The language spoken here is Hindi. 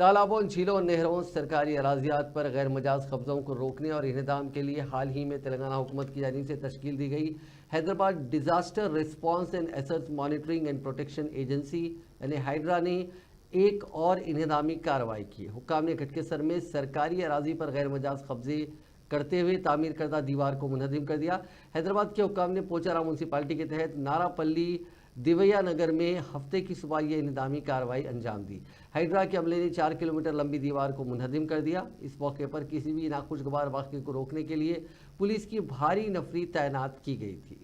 तालाबों, झीलों और नहरों, सरकारी अराजियात पर गैर मजाज कब्जों को रोकने और इंहदाम के लिए हाल ही में तेलंगाना हुकूमत की जानिब से तश्कील दी गई Hyderabad disaster response and assets monitoring and protection agency यानी हाइड्रा ने एक और इंहदामी कार्रवाई की। हुक्काम ने घटकेसर में सरकारी अराजी पर गैर मजाज कब्जे करते हुए तामीर करदा दीवार को मुनहदिम कर दिया। हैदराबाद के हुक्काम ने पोचारा म्यूनसिपालिटी के तहत नारापल्ली दिवैया नगर में हफ्ते की सुबह ये इंहदामी कार्रवाई अंजाम दी। हाइड्रा के अमले ने 4 किलोमीटर लंबी दीवार को मुनहदिम कर दिया। इस मौके पर किसी भी नाखुशगवार वाक़े को रोकने के लिए पुलिस की भारी नफरी तैनात की गई थी।